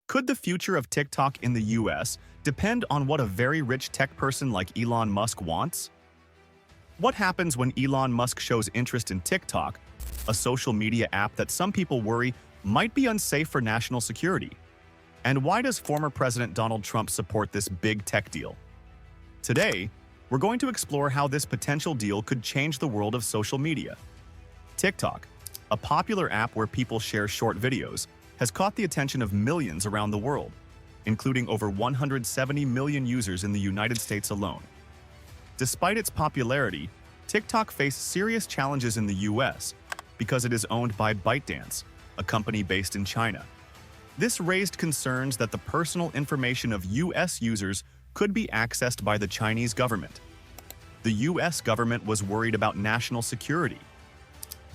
Could the future of TikTok in the US depend on what a very rich tech person like Elon Musk wants? What happens when Elon Musk shows interest in TikTok, a social media app that some people worry might be unsafe for national security? And why does former President Donald Trump support this big tech deal? Today, we're going to explore how this potential deal could change the world of social media. TikTok, a popular app where people share short videos, has caught the attention of millions around the world, including over 170 million users in the United States alone. Despite its popularity, TikTok faced serious challenges in the US because it is owned by ByteDance, a company based in China. This raised concerns that the personal information of US users could be accessed by the Chinese government. The US government was worried about national security.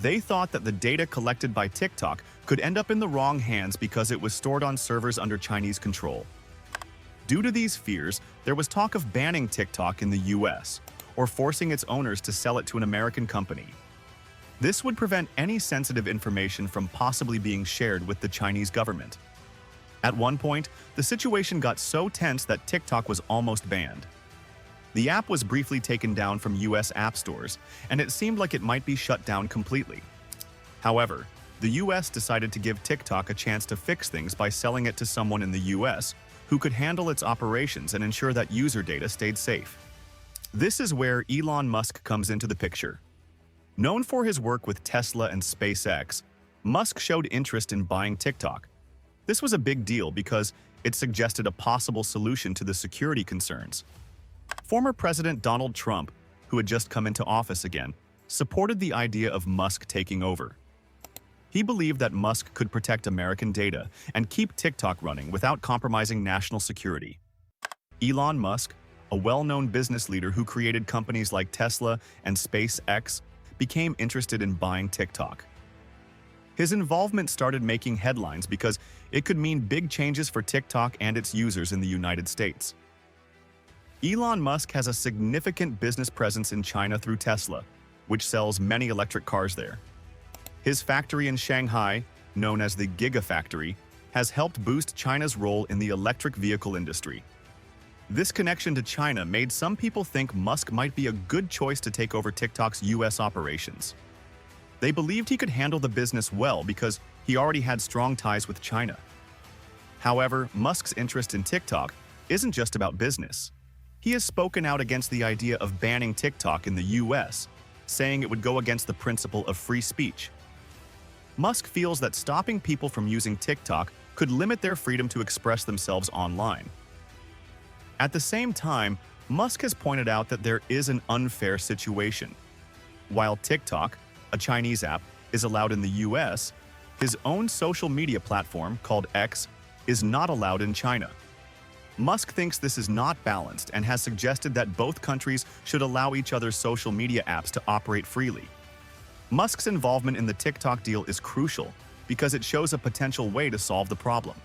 They thought that the data collected by TikTok could end up in the wrong hands because it was stored on servers under Chinese control. Due to these fears, there was talk of banning TikTok in the US or forcing its owners to sell it to an American company. This would prevent any sensitive information from possibly being shared with the Chinese government. At one point, the situation got so tense that TikTok was almost banned. The app was briefly taken down from US app stores, and it seemed like it might be shut down completely. However, the US decided to give TikTok a chance to fix things by selling it to someone in the US who could handle its operations and ensure that user data stayed safe. This is where Elon Musk comes into the picture. Known for his work with Tesla and SpaceX, Musk showed interest in buying TikTok. This was a big deal because it suggested a possible solution to the security concerns. Former President Donald Trump, who had just come into office again, supported the idea of Musk taking over. He believed that Musk could protect American data and keep TikTok running without compromising national security. Elon Musk, a well-known business leader who created companies like Tesla and SpaceX, became interested in buying TikTok. His involvement started making headlines because it could mean big changes for TikTok and its users in the United States. Elon Musk has a significant business presence in China through Tesla, which sells many electric cars there. His factory in Shanghai, known as the Gigafactory, has helped boost China's role in the electric vehicle industry. This connection to China made some people think Musk might be a good choice to take over TikTok's US operations. They believed he could handle the business well because he already had strong ties with China. However, Musk's interest in TikTok isn't just about business. He has spoken out against the idea of banning TikTok in the US, saying it would go against the principle of free speech. Musk feels that stopping people from using TikTok could limit their freedom to express themselves online. At the same time, Musk has pointed out that there is an unfair situation. While TikTok, a Chinese app, is allowed in the US, his own social media platform, called X, is not allowed in China. Musk thinks this is not balanced and has suggested that both countries should allow each other's social media apps to operate freely. Musk's involvement in the TikTok deal is crucial because it shows a potential way to solve the problem.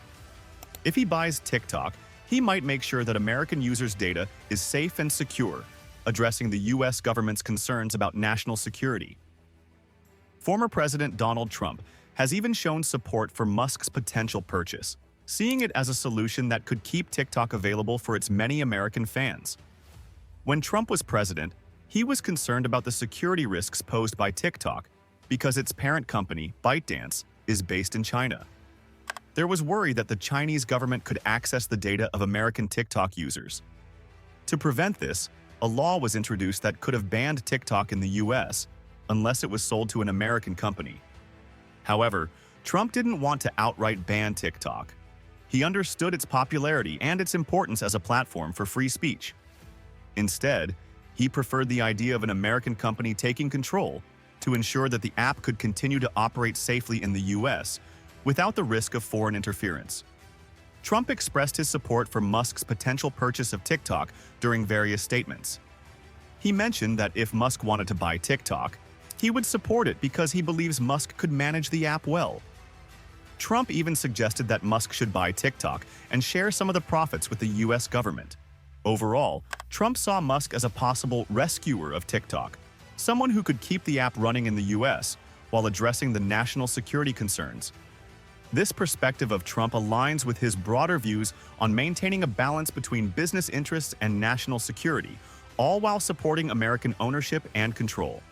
If he buys TikTok, he might make sure that American users' data is safe and secure, addressing the US government's concerns about national security. Former President Donald Trump has even shown support for Musk's potential purchase, seeing it as a solution that could keep TikTok available for its many American fans. When Trump was president, he was concerned about the security risks posed by TikTok because its parent company, ByteDance, is based in China. There was worry that the Chinese government could access the data of American TikTok users. To prevent this, a law was introduced that could have banned TikTok in the US unless it was sold to an American company. However, Trump didn't want to outright ban TikTok. He understood its popularity and its importance as a platform for free speech. Instead, he preferred the idea of an American company taking control to ensure that the app could continue to operate safely in the US without the risk of foreign interference. Trump expressed his support for Musk's potential purchase of TikTok during various statements. He mentioned that if Musk wanted to buy TikTok, he would support it because he believes Musk could manage the app well. Trump even suggested that Musk should buy TikTok and share some of the profits with the US government. Overall, Trump saw Musk as a possible rescuer of TikTok, someone who could keep the app running in the US while addressing the national security concerns. This perspective of Trump aligns with his broader views on maintaining a balance between business interests and national security, all while supporting American ownership and control.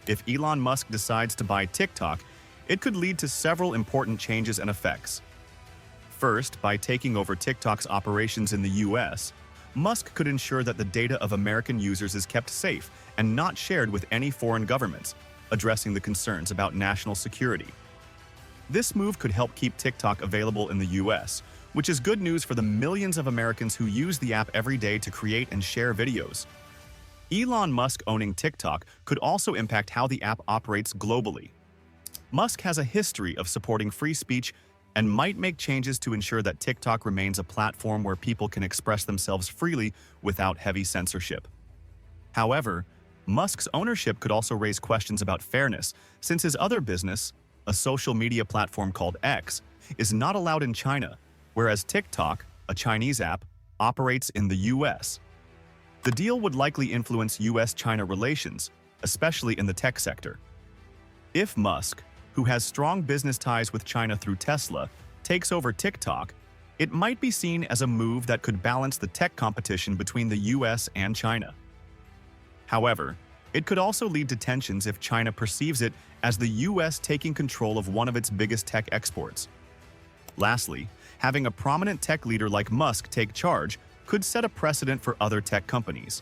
If Elon Musk decides to buy TikTok, it could lead to several important changes and effects. First, by taking over TikTok's operations in the U.S., Musk could ensure that the data of American users is kept safe and not shared with any foreign governments, addressing the concerns about national security. This move could help keep TikTok available in the U.S., which is good news for the millions of Americans who use the app every day to create and share videos. Elon Musk owning TikTok could also impact how the app operates globally. Musk has a history of supporting free speech and might make changes to ensure that TikTok remains a platform where people can express themselves freely without heavy censorship. However, Musk's ownership could also raise questions about fairness, since his other business, a social media platform called X, is not allowed in China, whereas TikTok, a Chinese app, operates in the U.S. The deal would likely influence U.S. China relations, especially in the tech sector. If Musk, who has strong business ties with China through Tesla, takes over TikTok, it might be seen as a move that could balance the tech competition between the U.S. and China. However, it could also lead to tensions if China perceives it as the U.S. taking control of one of its biggest tech exports. Lastly, having a prominent tech leader like Musk take charge could set a precedent for other tech companies.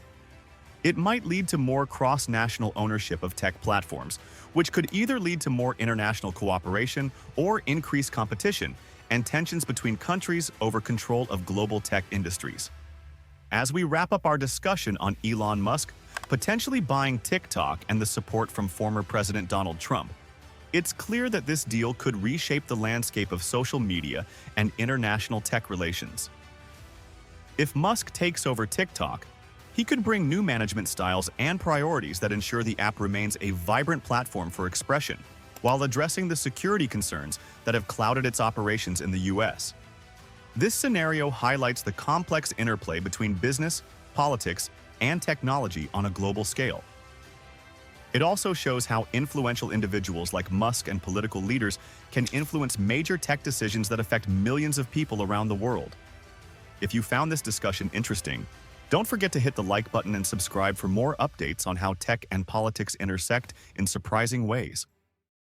It might lead to more cross-national ownership of tech platforms, which could either lead to more international cooperation or increased competition and tensions between countries over control of global tech industries. As we wrap up our discussion on Elon Musk potentially buying TikTok and the support from former President Donald Trump, it's clear that this deal could reshape the landscape of social media and international tech relations. If Musk takes over TikTok, he could bring new management styles and priorities that ensure the app remains a vibrant platform for expression, while addressing the security concerns that have clouded its operations in the U.S. This scenario highlights the complex interplay between business, politics, and technology on a global scale. It also shows how influential individuals like Musk and political leaders can influence major tech decisions that affect millions of people around the world. If you found this discussion interesting, don't forget to hit the like button and subscribe for more updates on how tech and politics intersect in surprising ways.